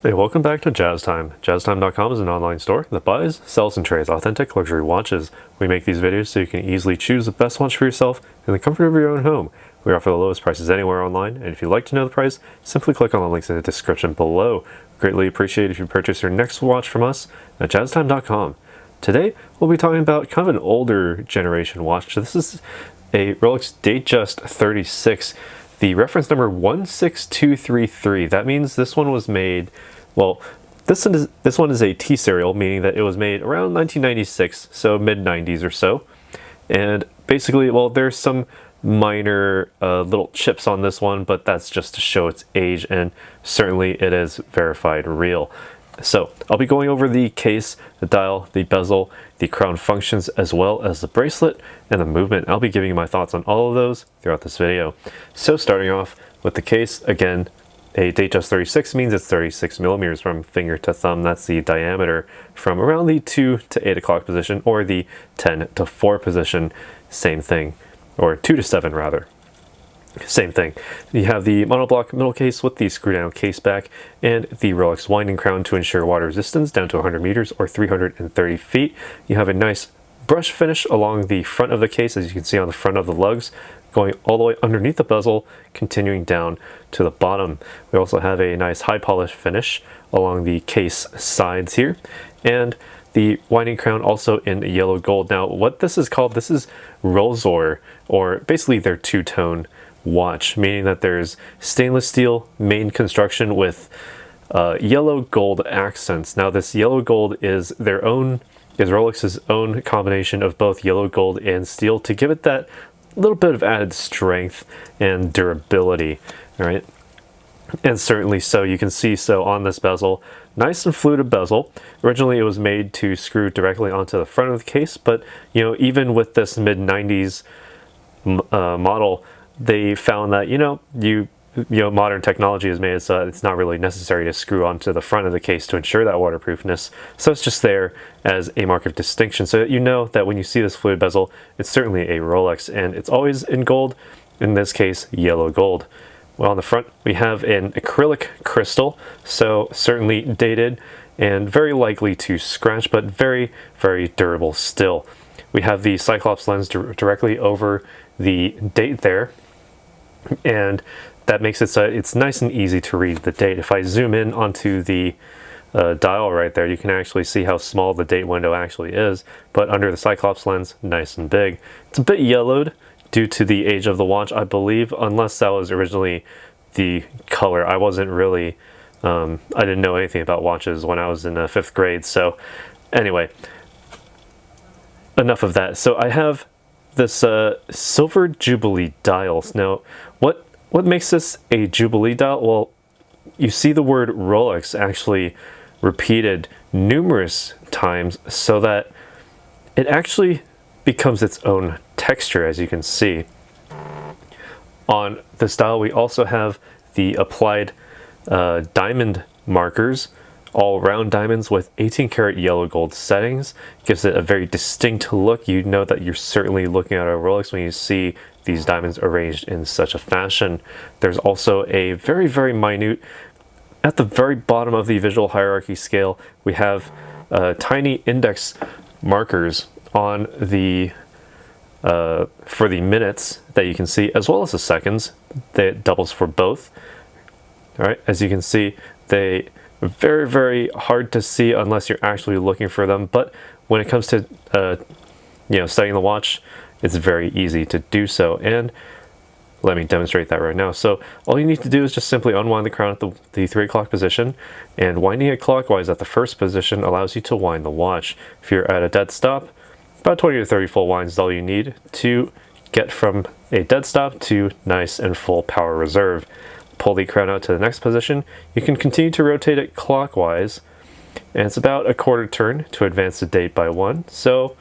Hey, welcome back to Jazz Time. JazzTime.com is an online store that buys, sells, and trades authentic luxury watches. We make these videos so you can easily choose the best watch for yourself in the comfort of your own home. We offer the lowest prices anywhere online, and if you'd like to know the price, simply click on the links in the description below. Greatly appreciate if you purchase your next watch from us at JazzTime.com. Today, we'll be talking about kind of an older generation watch. So this is a Rolex Datejust 36. The reference number 16233. That means this one was made, well, this one is a T serial, meaning that it was made around 1996, so mid-90s or so. And basically, well, there's some minor little chips on this one, but that's just to show its age, and certainly it is verified real. So I'll be going over the case, the dial, the bezel, the crown functions, as well as the bracelet and the movement. I'll be giving you my thoughts on all of those throughout this video. So starting off with the case, again, a Datejust 36 means it's 36 millimeters from finger to thumb. That's the diameter from around the 2 to 8 o'clock position, or the 10 to 4 position, same thing, or 2 to 7 rather. Same thing. You have the monoblock middle case with the screw down case back and the Rolex winding crown to ensure water resistance down to 100 meters or 330 feet. You have a nice brush finish along the front of the case, as you can see on the front of the lugs, going all the way underneath the bezel, continuing down to the bottom. We also have a nice high polish finish along the case sides here, and the winding crown also in yellow gold. Now what this is called, this is Rolzor, or basically their two-tone watch, meaning that there's stainless steel main construction with yellow gold accents. Now this yellow gold is Rolex's own combination of both yellow gold and steel to give it that little bit of added strength and durability. All right, and certainly so you can see so on this bezel, nice and fluted bezel. Originally it was made to screw directly onto the front of the case, but you know, even with this mid-90s model, they found that modern technology has made it so it's not really necessary to screw onto the front of the case to ensure that waterproofness. So it's just there as a mark of distinction, so that you know that when you see this fluid bezel, it's certainly a Rolex, and it's always in gold. In this case, yellow gold. Well, on the front we have an acrylic crystal, so certainly dated and very likely to scratch, but very, very durable still. We have the Cyclops lens directly over the date there, and that makes it so it's nice and easy to read the date. If I zoom in onto the dial right there, you can actually see how small the date window actually is, but under the Cyclops lens, nice and big. It's a bit yellowed due to the age of the watch, I believe, unless that was originally the color. I wasn't really, I didn't know anything about watches when I was in 5th grade, so anyway, enough of that. So I have this silver Jubilee dials. Now, what makes this a Jubilee dial? Well, you see the word Rolex actually repeated numerous times, so that it actually becomes its own texture, as you can see. On this dial, we also have the applied diamond markers, all round diamonds with 18 karat yellow gold settings. Gives it a very distinct look. You know that you're certainly looking at a Rolex when you see these diamonds arranged in such a fashion. There's also a very, very minute, at the very bottom of the visual hierarchy scale, we have tiny index markers on the for the minutes that you can see, as well as the seconds. That doubles for both. All right, as you can see, they are very, very hard to see unless you're actually looking for them, but when it comes to studying the watch, it's very easy to do so, and let me demonstrate that right now. So all you need to do is just simply unwind the crown at the 3 o'clock position, and winding it clockwise at the first position allows you to wind the watch. If you're at a dead stop, about 20 to 30 full winds is all you need to get from a dead stop to nice and full power reserve. Pull the crown out to the next position. You can continue to rotate it clockwise, and it's about a quarter turn to advance the date by 1. So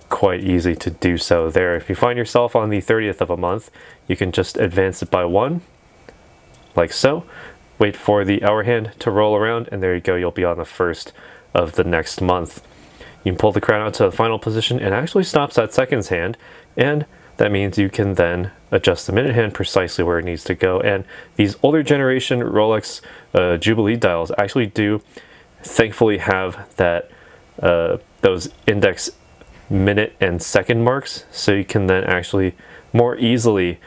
quite easy to do so there. If you find yourself on the 30th of a month, you can just advance it by 1, like so. Wait for the hour hand to roll around, and there you go, you'll be on the 1st of the next month. You can pull the crown out to the final position, and actually stops at seconds hand, and that means you can then adjust the minute hand precisely where it needs to go. And these older generation Rolex Jubilee dials actually do thankfully have that those index minute and second marks, so you can then actually more easily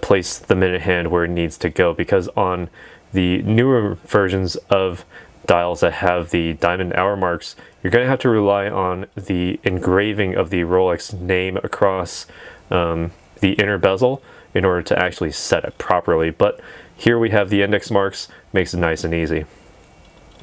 place the minute hand where it needs to go, because on the newer versions of dials that have the diamond hour marks, you're going to have to rely on the engraving of the Rolex name across the inner bezel in order to actually set it properly. But here we have the index marks, makes it nice and easy.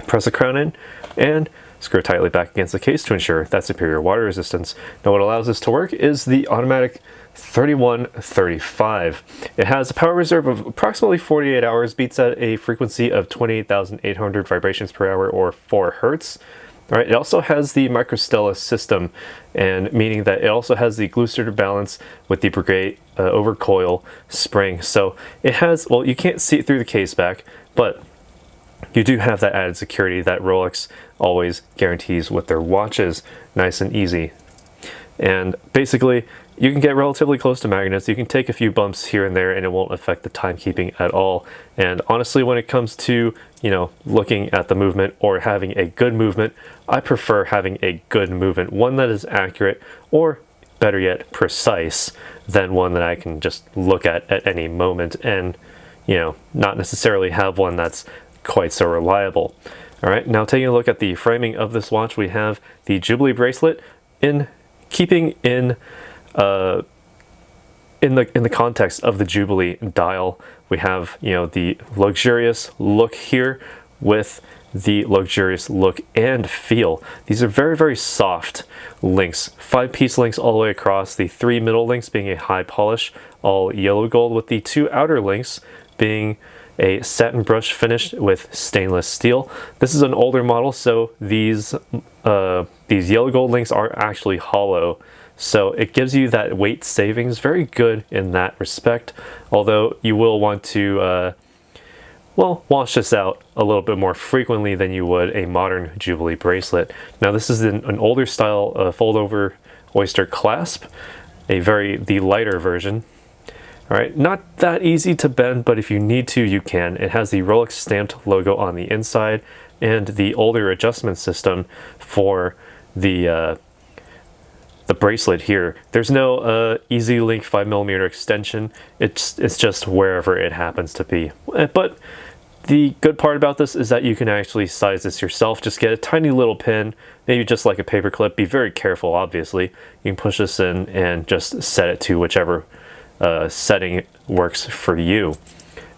Press the crown in and screw it tightly back against the case to ensure that superior water resistance. Now what allows this to work is the automatic 3135. It has a power reserve of approximately 48 hours, beats at a frequency of 28,800 vibrations per hour or 4 hertz. All right, it also has the microstella system, and meaning that it also has the Gloucester balance with the Breguet overcoil spring. So it has, well, you can't see it through the case back, but you do have that added security that Rolex always guarantees with their watches. Nice and easy. And basically, you can get relatively close to magnets. You can take a few bumps here and there and it won't affect the timekeeping at all. And honestly, when it comes to, you know, looking at the movement or having a good movement, I prefer having a good movement, one that is accurate, or better yet, precise, than one that I can just look at any moment and, you know, not necessarily have one that's quite so reliable. All right, now taking a look at the framing of this watch, we have the Jubilee bracelet in keeping in the context of the Jubilee dial. We have, you know, the luxurious look here with the luxurious look and feel. These are very, very soft links, 5-piece links all the way across, the 3 middle links being a high polish, all yellow gold, with the 2 outer links being a satin brush finish with stainless steel. This is an older model, so these yellow gold links are actually hollow. So it gives you that weight savings, very good in that respect. Although you will want to, well, wash this out a little bit more frequently than you would a modern Jubilee bracelet. Now this is an older style fold-over oyster clasp, the lighter version. All right, not that easy to bend, but if you need to, you can. It has the Rolex stamped logo on the inside and the older adjustment system for the bracelet here. There's no easy link 5mm extension. It's just wherever it happens to be. But the good part about this is that you can actually size this yourself. Just get a tiny little pin, maybe just like a paper clip. Be very careful, obviously. You can push this in and just set it to whichever setting works for you.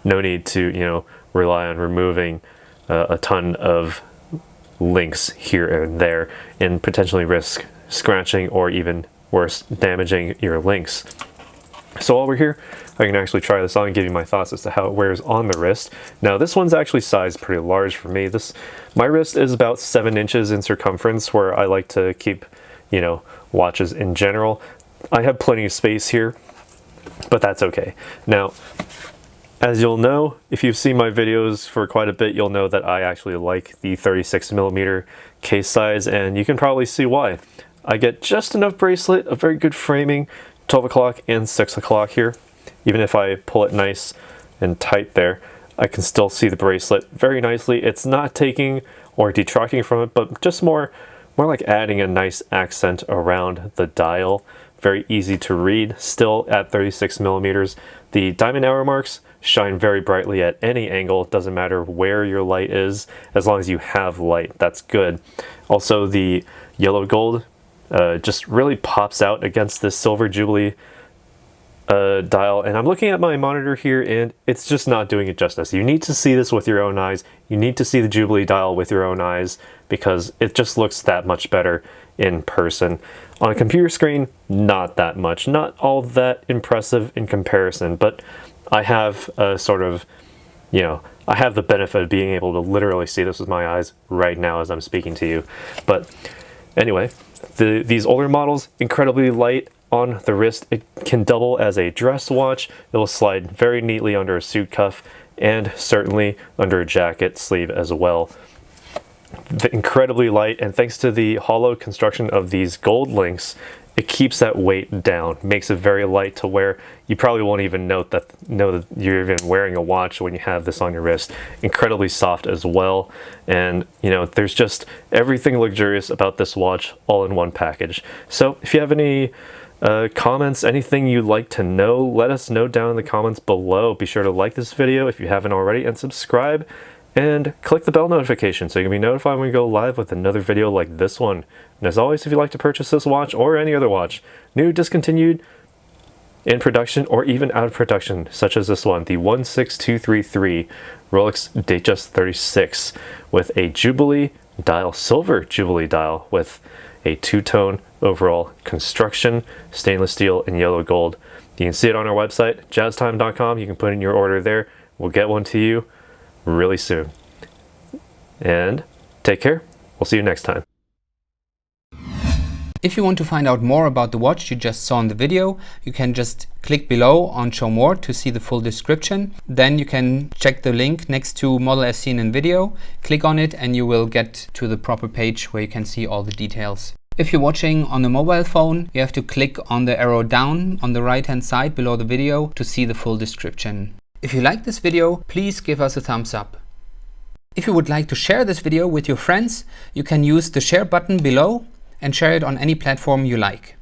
No need to, you know, rely on removing a ton of links here and there and potentially risk scratching or even worse, damaging your links. So while we're here, I can actually try this on and give you my thoughts as to how it wears on the wrist. Now this one's actually sized pretty large for me. My wrist is about 7 inches in circumference, where I like to keep, you know, watches in general. I have plenty of space here, but that's okay. Now, as you'll know, if you've seen my videos for quite a bit, you'll know that I actually like the 36mm case size, and you can probably see why. I get just enough bracelet, a very good framing, 12 o'clock and 6 o'clock here. Even if I pull it nice and tight there, I can still see the bracelet very nicely. It's not taking or detracting from it, but just more like adding a nice accent around the dial. Very easy to read, still at 36mm. The diamond hour marks shine very brightly at any angle. It doesn't matter where your light is, as long as you have light, that's good. Also, the yellow gold just really pops out against this silver Jubilee dial, and I'm looking at my monitor here and it's just not doing it justice. You need to see this with your own eyes. You need to see the Jubilee dial with your own eyes, because it just looks that much better in person. On a computer screen, not that much, not all that impressive in comparison, but I have a sort of, you know, I have the benefit of being able to literally see this with my eyes right now as I'm speaking to you. But anyway, these older models, incredibly light on the wrist. It can double as a dress watch. It will slide very neatly under a suit cuff and certainly under a jacket sleeve as well. Incredibly light, and thanks to the hollow construction of these gold links, it keeps that weight down, makes it very light to where you probably won't even know that you're even wearing a watch when you have this on your wrist. Incredibly soft as well, and you know, there's just everything luxurious about this watch all in one package. So if you have any comments, anything you'd like to know, let us know down in the comments below. Be sure to like this video if you haven't already, and subscribe, and click the bell notification so you can be notified when we go live with another video like this one. And as always, if you'd like to purchase this watch or any other watch, new, discontinued, in production, or even out of production, such as this one, the 16233 Rolex Datejust 36 with a Jubilee dial, silver Jubilee dial with a two-tone overall construction, stainless steel and yellow gold. You can see it on our website, jazztime.com. You can put in your order there. We'll get one to you really soon. And take care. We'll see you next time. If you want to find out more about the watch you just saw in the video, you can just click below on Show More to see the full description. Then you can check the link next to model as seen in video, click on it, and you will get to the proper page where you can see all the details. If you're watching on a mobile phone, you have to click on the arrow down on the right hand side below the video to see the full description. If you like this video, please give us a thumbs up. If you would like to share this video with your friends, you can use the share button below and share it on any platform you like.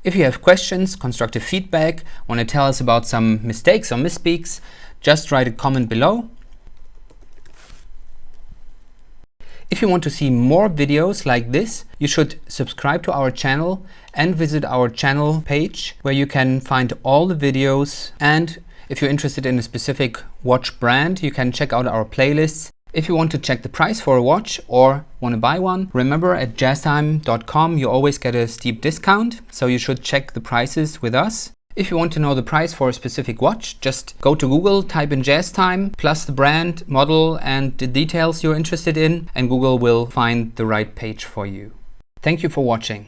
If you have questions, constructive feedback, want to tell us about some mistakes or misspeaks, just write a comment below. If you want to see more videos like this, you should subscribe to our channel and visit our channel page where you can find all the videos. And if you're interested in a specific watch brand, you can check out our playlists. If you want to check the price for a watch or want to buy one, remember at jazztime.com you always get a steep discount, so you should check the prices with us. If you want to know the price for a specific watch, just go to Google, type in JazzTime, plus the brand, model, and the details you're interested in, and Google will find the right page for you. Thank you for watching.